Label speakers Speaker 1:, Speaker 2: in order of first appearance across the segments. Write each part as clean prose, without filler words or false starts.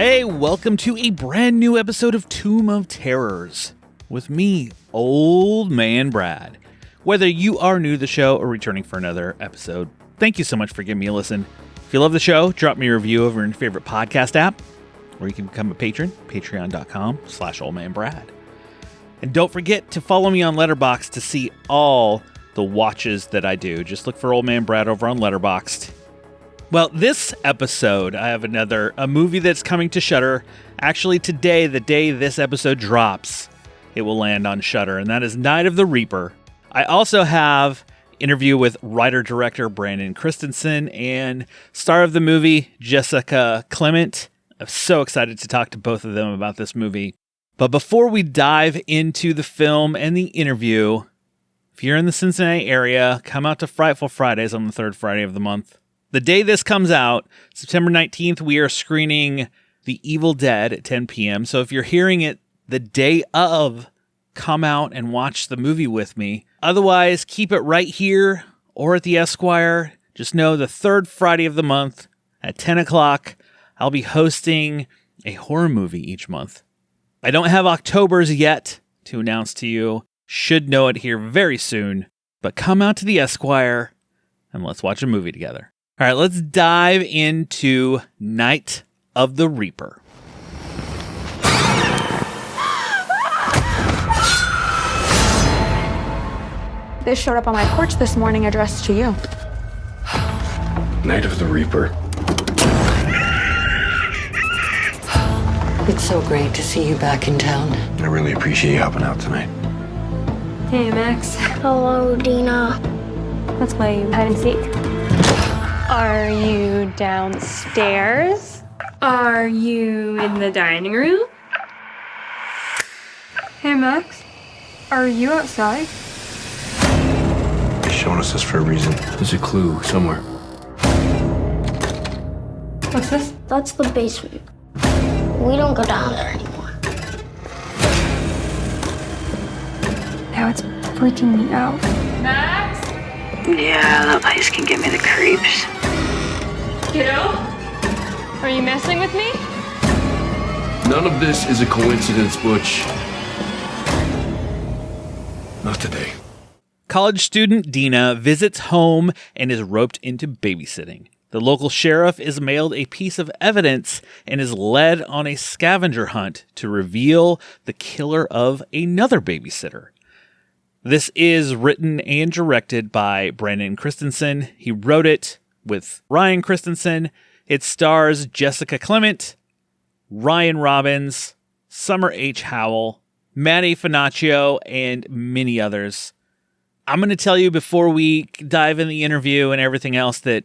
Speaker 1: Hey, welcome to a brand new episode of Tomb of Terrors with me, Old Man Brad. Whether you are new to the show or returning for another episode, thank you so much for giving me a listen. If you love the show, drop me a review over in your favorite podcast app, or you can become a patron, patreon.com/oldmanbrad. And don't forget to follow me on Letterboxd to see all the watches that I do. Just look for Old Man Brad over on Letterboxd. Well, this episode, I have a movie that's coming to Shudder. Actually, today, the day this episode drops, it will land on Shudder, and that is Night of the Reaper. I also have interview with writer-director Brandon Christensen and star of the movie, Jessica Clement. I'm so excited to talk to both of them about this movie. But before we dive into the film and the interview, if you're in the Cincinnati area, come out to Frightful Fridays on the third Friday of the month. The day this comes out, September 19th, we are screening The Evil Dead at 10 p.m. So if you're hearing it the day of, come out and watch the movie with me. Otherwise, keep it right here or at the Esquire. Just know the third Friday of the month at 10 o'clock, I'll be hosting a horror movie each month. I don't have October's yet to announce to you. Should know it here very soon. But come out to the Esquire and let's watch a movie together. All right, let's dive into Night of the Reaper.
Speaker 2: This showed up on my porch this morning addressed to you.
Speaker 3: Night of the Reaper.
Speaker 4: It's so great to see you back in town.
Speaker 3: I really appreciate you helping out tonight.
Speaker 5: Hey, Max.
Speaker 6: Hello, Dina.
Speaker 5: Let's play hide and seek. Are you downstairs? Are you in the dining room? Hey, Max. Are you outside?
Speaker 3: They're showing us this for a reason. There's a clue somewhere.
Speaker 5: What's this?
Speaker 6: That's the basement. We don't go down there anymore.
Speaker 5: Now it's freaking me out. Max?
Speaker 4: Yeah, that place can give me the creeps.
Speaker 5: Kiddo? Are you messing with me?
Speaker 3: None of this is a coincidence, Butch. Not today.
Speaker 1: College student Dina visits home and is roped into babysitting. The local sheriff is mailed a piece of evidence and is led on a scavenger hunt to reveal the killer of another babysitter. This is written and directed by Brandon Christensen. He wrote it with Ryan Christensen. It stars Jessica Clement, Ryan Robbins, Summer H. Howell, Manny Finaccio, and many others. I'm going to tell you before we dive in the interview and everything else that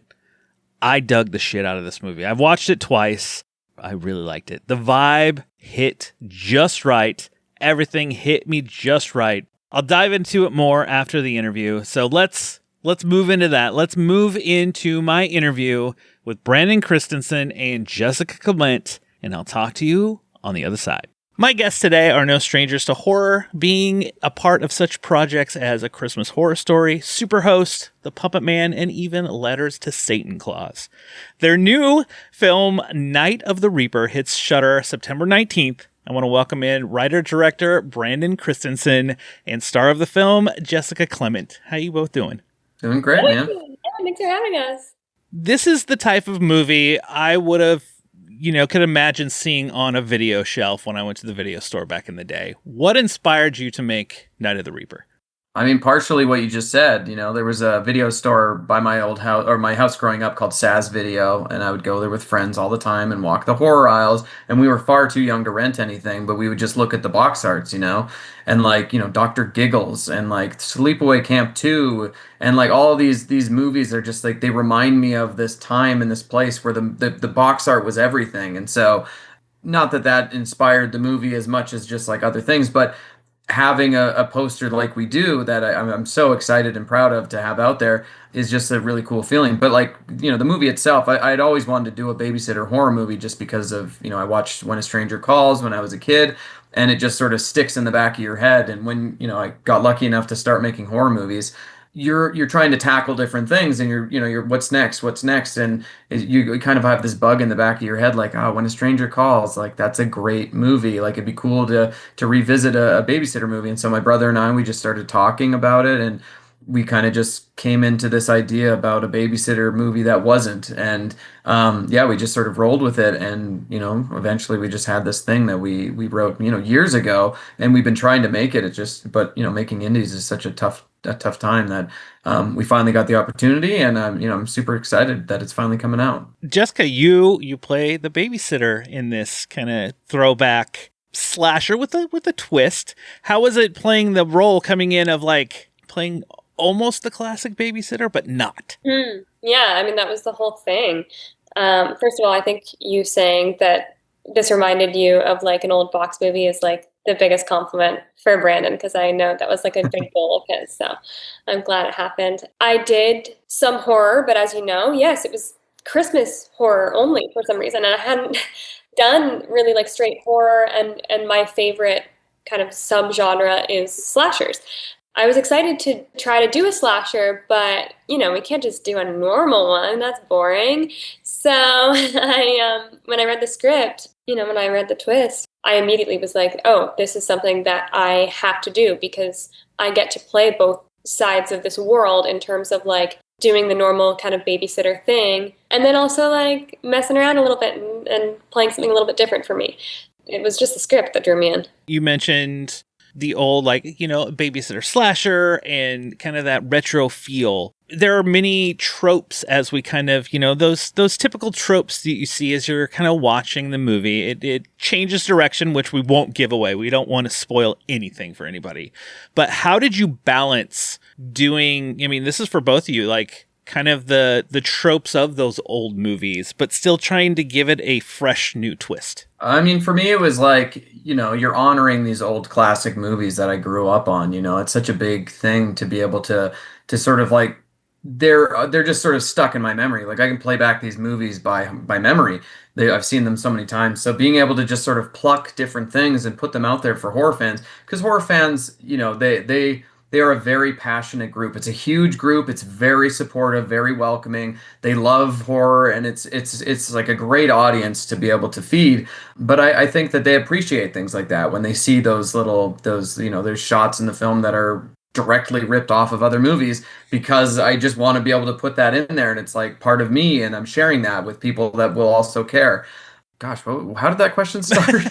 Speaker 1: I dug the shit out of this movie. I've watched it twice. I really liked it. The vibe hit just right. Everything hit me just right. I'll dive into it more after the interview. So let's move into that. Let's move into my interview with Brandon Christensen and Jessica Clement, and I'll talk to you on the other side. My guests today are no strangers to horror, being a part of such projects as A Christmas Horror Story, Superhost, The Puppet Man, and even Letters to Satan Claus. Their new film, Night of the Reaper, hits Shudder September 19th. I want to welcome in writer-director Brandon Christensen and star of the film, Jessica Clement. How you both doing?
Speaker 7: Doing great, man.
Speaker 5: Yeah, thanks for having us.
Speaker 1: This is the type of movie I would have, could imagine seeing on a video shelf when I went to the video store back in the day. What inspired you to make Night of the Reaper?
Speaker 7: I mean, partially what you just said. There was a video store by my old house, or my house growing up, called Saz Video, and I would go there with friends all the time and walk the horror aisles. And we were far too young to rent anything, but we would just look at the box arts, and Dr. Giggles and Sleepaway Camp 2, and all these movies are just they remind me of this time and this place where the box art was everything. And so, not that inspired the movie as much as just other things, but having a poster like we do that I'm so excited and proud of to have out there is just a really cool feeling. But the movie itself, I'd always wanted to do a babysitter horror movie just because of, I watched When a Stranger Calls when I was a kid, and it just sort of sticks in the back of your head. And when, I got lucky enough to start making horror movies, you're trying to tackle different things, and you're what's next, and you kind of have this bug in the back of your head, like, oh, When a Stranger Calls, like that's a great movie, like it'd be cool to revisit a babysitter movie. And so my brother and I, we just started talking about it, and we kind of just came into this idea about a babysitter movie that wasn't. And yeah, we just sort of rolled with it. And, eventually we just had this thing that we wrote, years ago, and we've been trying to make it. But, making indies is such a tough time that we finally got the opportunity. And, I'm super excited that it's finally coming out.
Speaker 1: Jessica, you play the babysitter in this kind of throwback slasher with a twist. How was it playing the role coming in of like playing almost the classic babysitter, but not?
Speaker 5: Yeah, I mean, that was the whole thing. First of all, I think you saying that this reminded you of like an old box movie is like the biggest compliment for Brandon, because I know that was like a big goal of his. So I'm glad it happened. I did some horror, but as you know, yes, it was Christmas horror only for some reason. And I hadn't done really like straight horror, and my favorite kind of subgenre is slashers. I was excited to try to do a slasher, but, we can't just do a normal one. That's boring. So when I read the script, when I read the twist, I immediately was like, oh, this is something that I have to do, because I get to play both sides of this world in terms of like doing the normal kind of babysitter thing, and then also like messing around a little bit and playing something a little bit different for me. It was just the script that drew me in.
Speaker 1: You mentioned the old, babysitter slasher and kind of that retro feel. There are many tropes as we kind of, those typical tropes that you see as you're kind of watching the movie. It changes direction, which we won't give away. We don't want to spoil anything for anybody. But how did you balance doing, this is for both of you, like kind of the tropes of those old movies, but still trying to give it a fresh new twist?
Speaker 7: For me, it was like, you're honoring these old classic movies that I grew up on. It's such a big thing to be able to sort of like, they're just sort of stuck in my memory. Like I can play back these movies by memory. I've seen them so many times. So being able to just sort of pluck different things and put them out there for horror fans, because horror fans, they are a very passionate group. It's a huge group. It's very supportive, very welcoming. They love horror, and it's like a great audience to be able to feed. But I think that they appreciate things like that when they see those shots in the film that are directly ripped off of other movies, because I just want to be able to put that in there, and it's like part of me, and I'm sharing that with people that will also care. Gosh, how did that question start?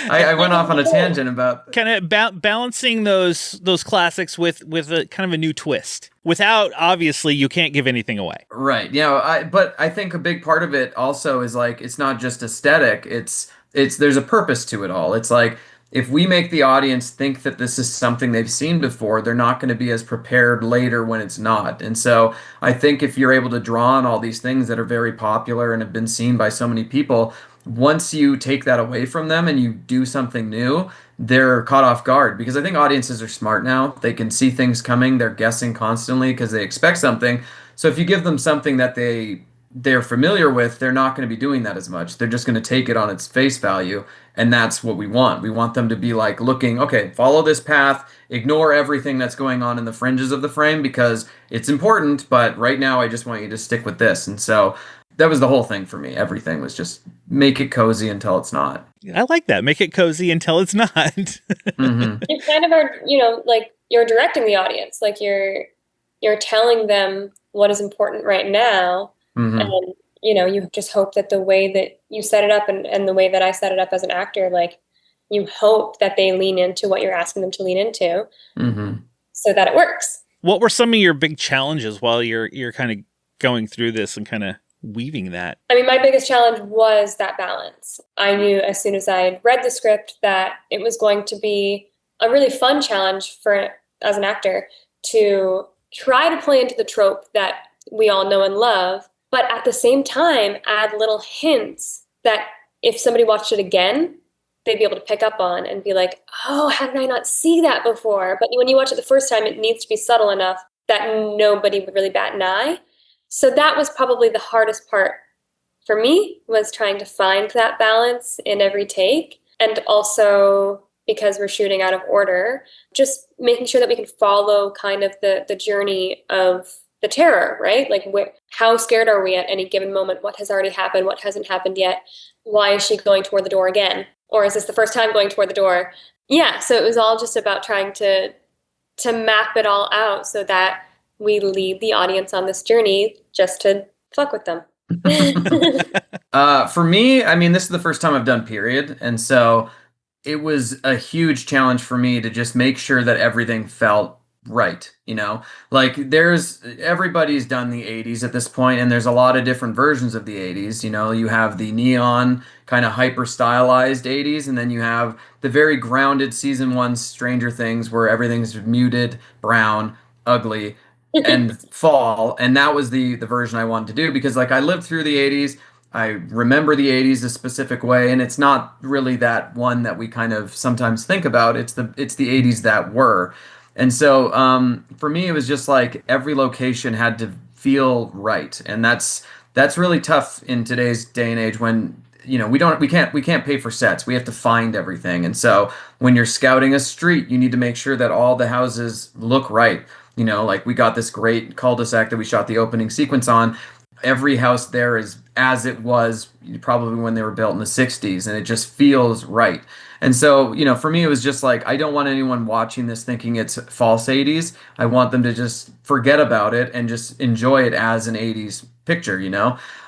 Speaker 7: I went off on a tangent about
Speaker 1: kind of balancing those classics with a kind of a new twist. Without, obviously, you can't give anything away.
Speaker 7: Right. But I think a big part of it also is like, it's not just aesthetic. It's there's a purpose to it all. It's like, if we make the audience think that this is something they've seen before, they're not going to be as prepared later when it's not. And so I think if you're able to draw on all these things that are very popular and have been seen by so many people, once you take that away from them and you do something new, they're caught off guard, because I think audiences are smart now. They can see things coming. They're guessing constantly because they expect something. So if you give them something that they're familiar with, they're not going to be doing that as much. They're just going to take it on its face value. And that's what we want. We want them to be like looking, okay, follow this path, ignore everything that's going on in the fringes of the frame, because it's important, but right now I just want you to stick with this. And so that was the whole thing for me. Everything was just make it cozy until it's not.
Speaker 1: I like that. Make it cozy until it's not.
Speaker 7: Mm-hmm.
Speaker 5: You kind of are, like you're directing the audience, like you're telling them what is important right now.
Speaker 7: Mm-hmm.
Speaker 5: And you just hope that the way that you set it up and the way that I set it up as an actor, like you hope that they lean into what you're asking them to lean into,
Speaker 7: mm-hmm.
Speaker 5: so that it works.
Speaker 1: What were some of your big challenges while you're kind of going through this and kind of weaving that?
Speaker 5: I mean, my biggest challenge was that balance. I knew as soon as I read the script that it was going to be a really fun challenge as an actor to try to play into the trope that we all know and love, but at the same time add little hints that if somebody watched it again, they'd be able to pick up on and be like, oh, how did I not see that before? But when you watch it the first time, it needs to be subtle enough that nobody would really bat an eye. So that was probably the hardest part for me, was trying to find that balance in every take, and also because we're shooting out of order, just making sure that we can follow kind of the journey of the terror, right? Like how scared are we at any given moment? What has already happened? What hasn't happened yet? Why is she going toward the door again? Or is this the first time going toward the door? Yeah, so it was all just about trying to map it all out so that we lead the audience on this journey just to fuck with them.
Speaker 7: For me, I mean, this is the first time I've done period, and so it was a huge challenge for me to just make sure that everything felt right, like everybody's done the 80s at this point, and there's a lot of different versions of the 80s. You have the neon kind of hyper stylized 80s, and then you have the very grounded season 1 Stranger Things where everything's muted, brown, ugly, and fall. And that was the version I wanted to do, because like I lived through the 80s. I remember the 80s a specific way, and it's not really that one that we kind of sometimes think about. It's the 80s that were. And so for me, it was just like every location had to feel right. And that's really tough in today's day and age when we can't pay for sets. We have to find everything. And so when you're scouting a street, you need to make sure that all the houses look right. Like we got this great cul-de-sac that we shot the opening sequence on. Every house there is as it was probably when they were built in the 60s, and it just feels right. And so, for me, it was just like, I don't want anyone watching this thinking it's false 80s. I want them to just forget about it and just enjoy it as an 80s picture,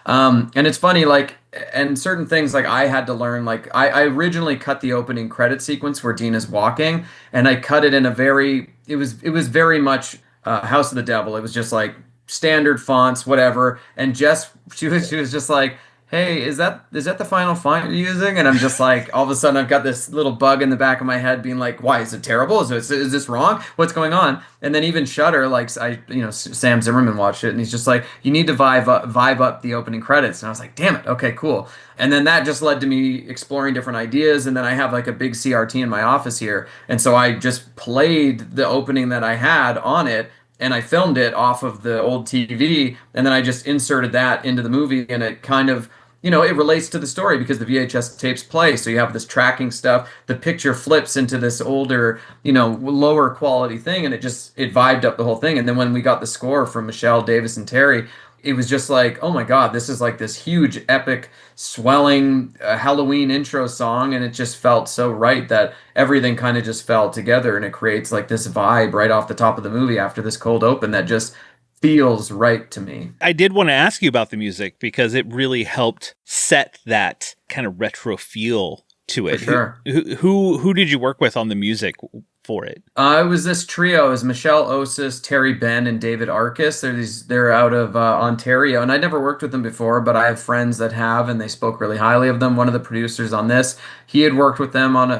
Speaker 7: And it's funny, like, and certain things, like, I had to learn, like, I originally cut the opening credit sequence where Dina's walking, and I cut it in it was very much House of the Devil. It was just like standard fonts, whatever. And Jess, she was just like, hey, is that the final font you're using? And I'm just like, all of a sudden I've got this little bug in the back of my head being like, why, is it terrible? Is this wrong? What's going on? And then even Shudder, like, Sam Zimmerman watched it, and he's just like, you need to vibe up the opening credits. And I was like, damn it, okay, cool. And then that just led to me exploring different ideas. And then I have like a big CRT in my office here, and so I just played the opening that I had on it, and I filmed it off of the old TV, and then I just inserted that into the movie, and it kind of, it relates to the story because the VHS tapes play, so you have this tracking stuff, the picture flips into this older, lower quality thing, and it vibed up the whole thing. And then when we got the score from Michelle Davis and Terry, it was just like, oh my God, this is like this huge, epic, swelling Halloween intro song, and it just felt so right that everything kind of just fell together, and it creates like this vibe right off the top of the movie after this cold open that just feels right to me.
Speaker 1: I did want to ask you about the music because it really helped set that kind of retro feel to it.
Speaker 7: For sure.
Speaker 1: Who did you work with on the music for it?
Speaker 7: It was this trio. It was Michelle Osis, Terry Benn, and David Arcus. They're out of Ontario, and I'd never worked with them before, but I have friends that have, and they spoke really highly of them. One of the producers on this, he had worked with them on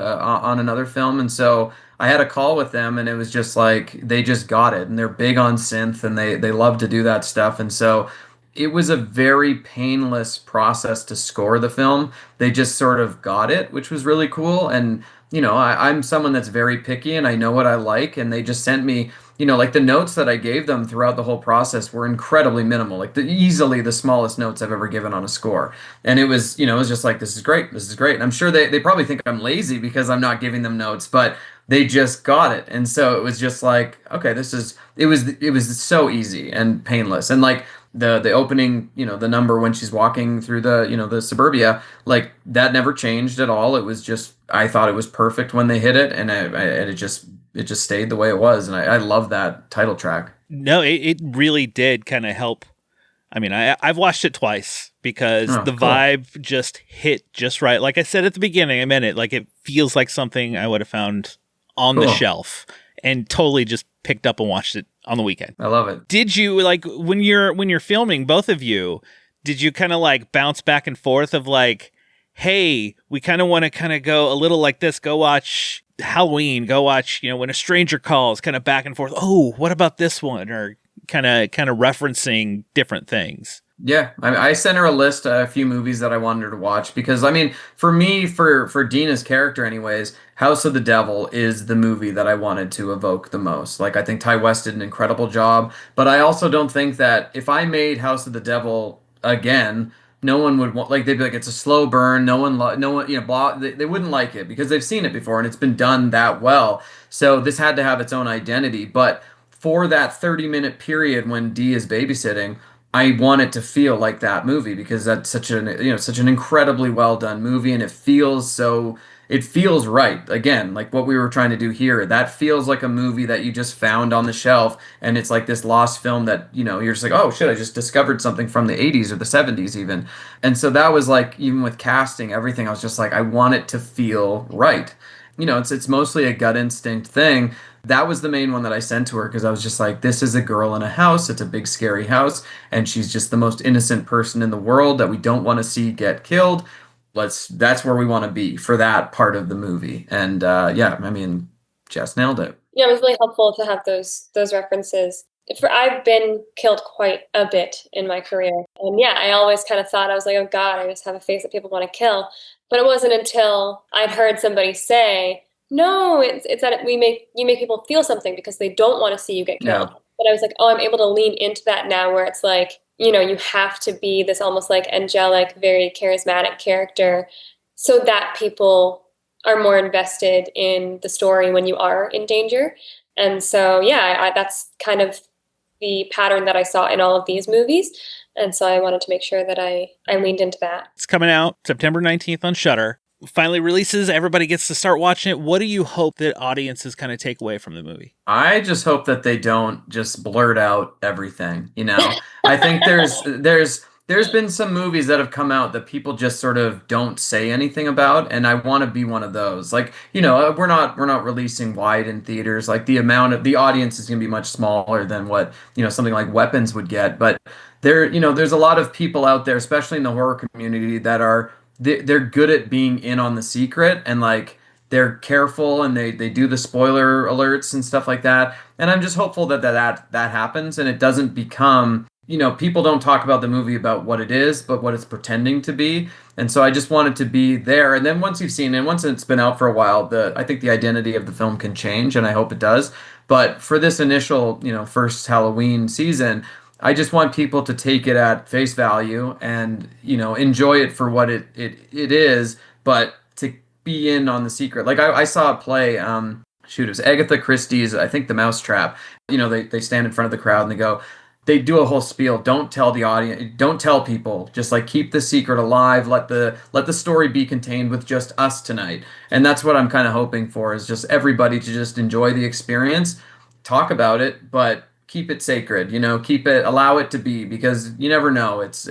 Speaker 7: another film, and so I had a call with them, and it was just like they just got it, and they're big on synth, and they love to do that stuff, and so it was a very painless process to score the film. They just sort of got it, which was really cool. And I'm someone that's very picky, and I know what I like, and they just sent me, like the notes that I gave them throughout the whole process were incredibly minimal, like easily the smallest notes I've ever given on a score. And it was, it was just like, this is great. And I'm sure they probably think I'm lazy because I'm not giving them notes, but they just got it. And so it was just like, okay, it was so easy and painless. And like the opening, the number when she's walking through the suburbia, like that never changed at all. It was just, I thought it was perfect when they hit it, and it just stayed the way it was. And I love that title track.
Speaker 1: No, it really did kind of help. I mean, I've watched it twice because the vibe just hit just right. Like I said at the beginning, I meant it. Like it feels like something I would have found on the shelf, and totally just picked up and watched it on the weekend.
Speaker 7: I love it.
Speaker 1: Did you, like, when you're filming, both of you, did you kind of like bounce back and forth of like, hey, we kind of want to kind of go a little like this, go watch Halloween, go watch, When a Stranger Calls, kind of back and forth. Oh, what about this one? Or kind of referencing different things.
Speaker 7: Yeah, I sent her a list of a few movies that I wanted her to watch because, I mean, for me, for Dina's character anyways, House of the Devil is the movie that I wanted to evoke the most. Like, I think Ty West did an incredible job, but I also don't think that if I made House of the Devil again, no one would want, like, they'd be like, it's a slow burn. No one, blah, they wouldn't like it because they've seen it before and it's been done that well. So this had to have its own identity. But for that 30-minute period when Dee is babysitting, I want it to feel like that movie because that's such an incredibly well done movie, and it feels right. Again, like what we were trying to do here. That feels like a movie that you just found on the shelf, and it's like this lost film that, you're just like, oh shit, I just discovered something from the 80s or the 70s even. And so that was like, even with casting, everything, I was just like, I want it to feel right. It's mostly a gut instinct thing. That was the main one that I sent to her because I was just like, this is a girl in a house. It's a big, scary house, and she's just the most innocent person in the world that we don't want to see get killed. That's where we want to be for that part of the movie. And yeah, I mean, Jess nailed it.
Speaker 5: Yeah, it was really helpful to have those references. I've been killed quite a bit in my career. And yeah, I always kind of thought, I was like, oh God, I just have a face that people want to kill. But it wasn't until I'd heard somebody say, no, it's that you make people feel something because they don't want to see you get killed.
Speaker 7: Yeah.
Speaker 5: But I was like, oh, I'm able to lean into that now, where it's like, you have to be this almost like angelic, very charismatic character so that people are more invested in the story when you are in danger. And so, yeah, that's kind of the pattern that I saw in all of these movies. And so I wanted to make sure that I leaned into that.
Speaker 1: It's coming out September 19th on Shudder. Finally releases, everybody gets to start watching it. What do you hope that audiences kind of take away from the movie?
Speaker 7: I just hope that they don't just blurt out everything, I think there's been some movies that have come out that people just sort of don't say anything about, and I want to be one of those. Like, we're not releasing wide in theaters. Like, the audience is going to be much smaller than what, something like Weapons would get, but there's a lot of people out there, especially in the horror community, that they're good at being in on the secret, and like they're careful, and they do the spoiler alerts and stuff like that. And I'm just hopeful that happens, and it doesn't become, people don't talk about the movie about what it is, but what it's pretending to be. And so I just want it to be there. And then once you've seen it, once it's been out for a while, I think the identity of the film can change, and I hope it does. But for this initial, first Halloween season, I just want people to take it at face value and, enjoy it for what it is, but to be in on the secret. Like, I saw a play, it was Agatha Christie's, I think, The Mousetrap. They stand in front of the crowd and they do a whole spiel. Don't tell the audience, don't tell people, just like keep the secret alive. Let the story be contained with just us tonight. And that's what I'm kind of hoping for, is just everybody to just enjoy the experience, talk about it, but keep it sacred, allow it to be, because you never know. It's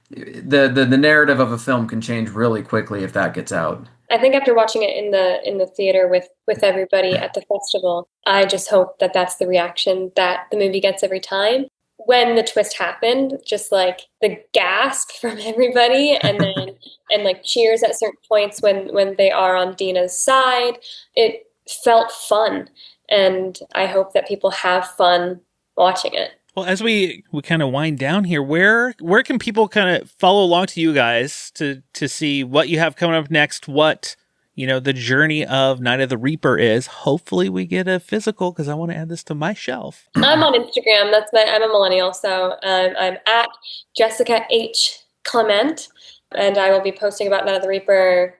Speaker 7: the narrative of a film can change really quickly if that gets out.
Speaker 5: I think after watching it in the theater with everybody at the festival, I just hope that that's the reaction that the movie gets every time. When the twist happened, just like the gasp from everybody, and then and like cheers at certain points when they are on Dina's side, it felt fun. And I hope that people have fun watching it.
Speaker 1: Well, as we kind of wind down here, where can people kind of follow along to you guys to see what you have coming up next, what, the journey of Night of the Reaper is? Hopefully we get a physical, because I want to add this to my shelf.
Speaker 5: I'm on Instagram. I'm a millennial, so I'm at Jessica H. Clement, and I will be posting about Night of the Reaper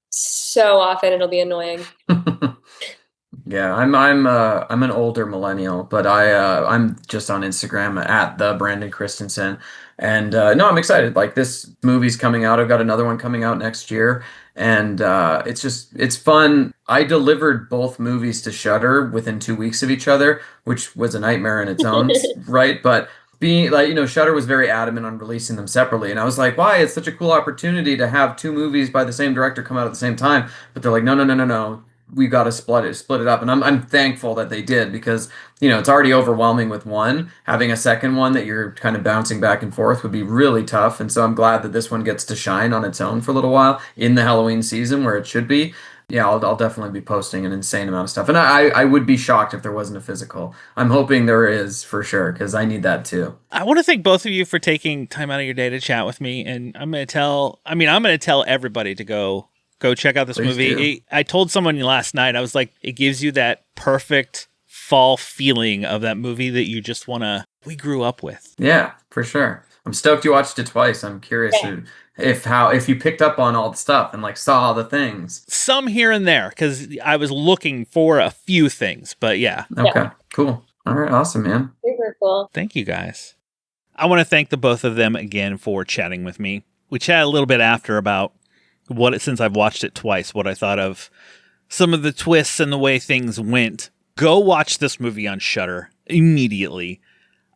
Speaker 5: so often it'll be annoying.
Speaker 7: Yeah, I'm an older millennial, but I'm just on Instagram at the Brandon Christensen, and no, I'm excited. Like, this movie's coming out. I've got another one coming out next year, and it's fun. I delivered both movies to Shudder within 2 weeks of each other, which was a nightmare in its own right. But being like, Shudder was very adamant on releasing them separately, and I was like, why? It's such a cool opportunity to have two movies by the same director come out at the same time. But they're like, no. We got to split it up. And I'm thankful that they did, because, it's already overwhelming with one. Having a second one that you're kind of bouncing back and forth would be really tough. And so I'm glad that this one gets to shine on its own for a little while in the Halloween season, where it should be. Yeah, I'll definitely be posting an insane amount of stuff. And I would be shocked if there wasn't a physical. I'm hoping there is, for sure, because I need that too.
Speaker 1: I want to thank both of you for taking time out of your day to chat with me. And I'm going to tell everybody to go check out this movie. I told someone last night, I was like, it gives you that perfect fall feeling of that movie that you just we grew up with.
Speaker 7: Yeah, for sure. I'm stoked you watched it twice. I'm curious if you picked up on all the stuff and like saw all the things.
Speaker 1: Some here and there, because I was looking for a few things, but yeah.
Speaker 7: Okay, cool. All right, awesome, man.
Speaker 5: Super cool.
Speaker 1: Thank you guys. I want to thank the both of them again for chatting with me. We chatted a little bit after about since I've watched it twice, what I thought of some of the twists and the way things went. Go watch this movie on Shudder immediately.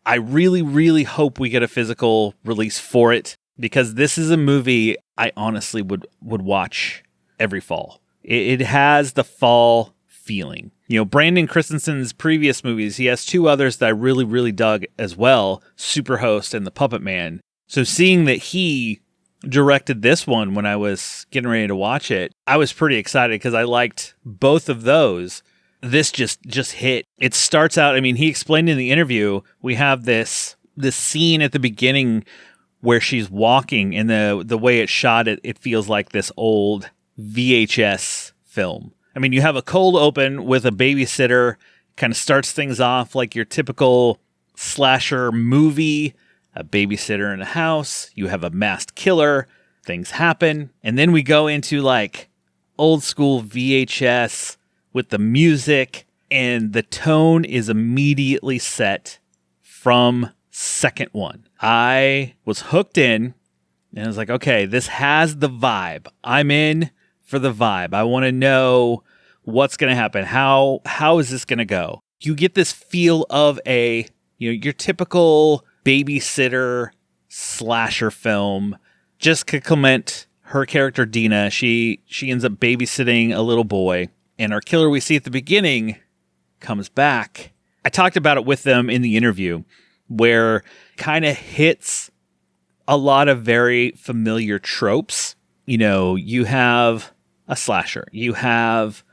Speaker 1: I really, really hope we get a physical release for it, because this is a movie I honestly would watch every fall. It has the fall feeling. You know, Brandon Christensen's previous movies, he has two others that I really, really dug as well, Superhost and The Puppet Man. So seeing that he directed this one when I was getting ready to watch it, I was pretty excited because I liked both of those. This just hit. It starts out, I mean, he explained in the interview, we have this scene at the beginning where she's walking, and the way it's shot, it feels like this old VHS film. I mean, you have a cold open with a babysitter, kind of starts things off like your typical slasher movie, a babysitter in a house, you have a masked killer, things happen, and then we go into like old school VHS with the music, and the tone is immediately set from second one. I was hooked in, and I was like, okay, this has the vibe. I'm in for the vibe. I want to know what's going to happen. How is this going to go? You get this feel of your typical babysitter slasher film. Jessica Clement, her character Dina, she ends up babysitting a little boy, and our killer we see at the beginning comes back. I talked about it with them in the interview, where kind of hits a lot of very familiar tropes. You know, you have a slasher, you have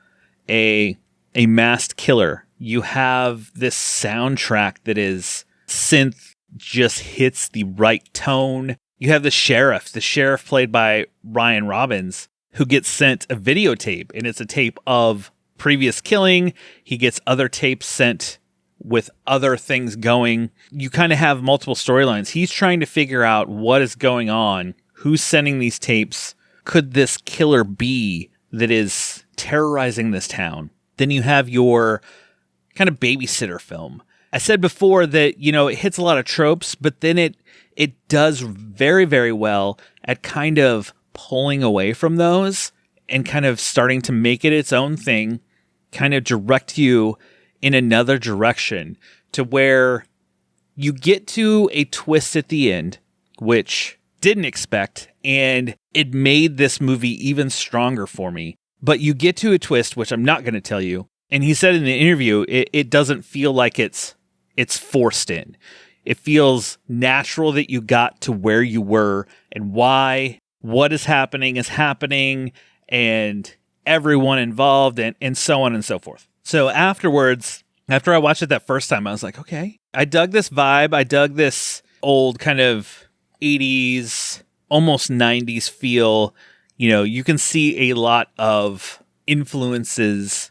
Speaker 1: a masked killer, you have this soundtrack that is synth, just hits the right tone. You have the sheriff played by Ryan Robbins, who gets sent a videotape, and it's a tape of previous killing. He gets other tapes sent with other things going. You kind of have multiple storylines. He's trying to figure out what is going on, who's sending these tapes. Could this killer be that is terrorizing this town? Then you have your kind of babysitter film. I said before that, you know, it hits a lot of tropes, but then it does very, very well at kind of pulling away from those and kind of starting to make it its own thing, kind of direct you in another direction to where you get to a twist at the end, which didn't expect, and it made this movie even stronger for me. But you get to a twist, which I'm not going to tell you. And he said in the interview, it doesn't feel like it's forced in. It feels natural that you got to where you were and why, what is happening, and everyone involved, and so on and so forth. So afterwards, after I watched it that first time, I was like, okay, I dug this vibe. I dug this old kind of 80s, almost 90s feel. You know, you can see a lot of influences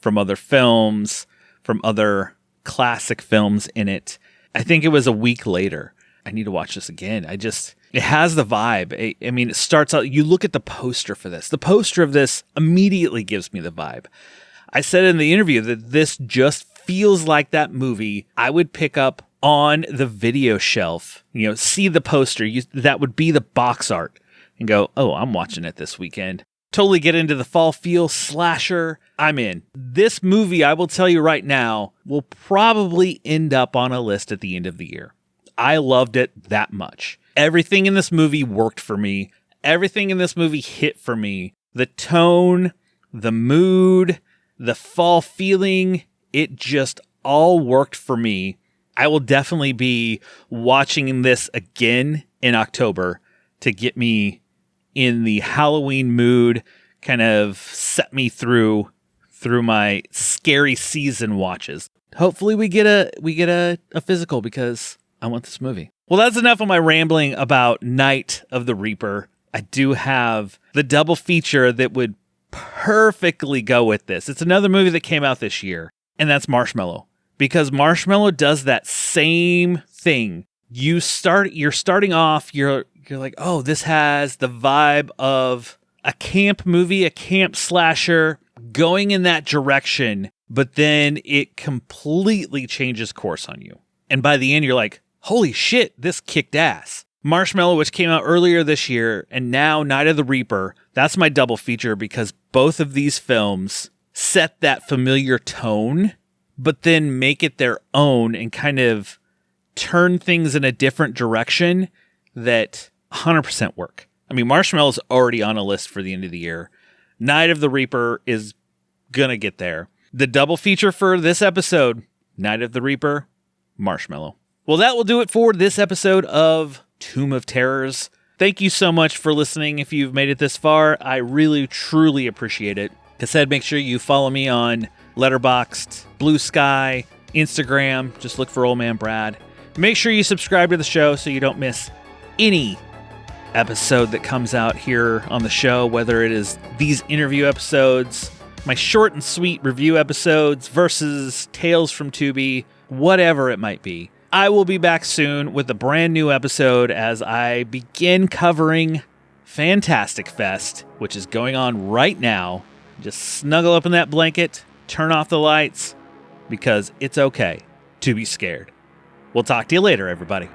Speaker 1: from other films, from other classic films in it. I think it was a week later. I need to watch this again. It has the vibe. I mean, it starts out, you look at the poster for this. The poster of this immediately gives me the vibe. I said in the interview that this just feels like that movie I would pick up on the video shelf, you know, see the poster. That would be the box art and go, oh, I'm watching it this weekend. Totally get into the fall feel, slasher. I'm in. This movie, I will tell you right now, will probably end up on a list at the end of the year. I loved it that much. Everything in this movie worked for me. Everything in this movie hit for me. The tone, the mood, the fall feeling, it just all worked for me. I will definitely be watching this again in October to get me in the Halloween mood, kind of set me through my scary season watches. Hopefully we get a physical, because I want this movie. Well, that's enough of my rambling about Night of the Reaper. I do have the double feature that would perfectly go with this. It's another movie that came out this year, and that's Marshmallow. Because Marshmallow does that same thing you're starting off, you're like, oh, this has the vibe of a camp movie, a camp slasher going in that direction, but then it completely changes course on you. And by the end, you're like, holy shit, this kicked ass. Marshmallow, which came out earlier this year, and now Night of the Reaper, that's my double feature because both of these films set that familiar tone, but then make it their own and kind of turn things in a different direction that 100% work. I mean, Marshmallow's already on a list for the end of the year. Night of the Reaper is gonna get there. The double feature for this episode, Night of the Reaper, Marshmallow. Well, that will do it for this episode of Tomb of Terrors. Thank you so much for listening. If you've made it this far, I really, truly appreciate it. Like I said, make sure you follow me on Letterboxd, Blue Sky, Instagram. Just look for Old Man Brad. Make sure you subscribe to the show so you don't miss any episode that comes out here on the show, whether it is these interview episodes, my short and sweet review episodes versus Tales from Tubi, whatever it might be. I will be back soon with a brand new episode as I begin covering Fantastic Fest, which is going on right now. Just snuggle up in that blanket, turn off the lights, because it's okay to be scared. We'll talk to you later, everybody.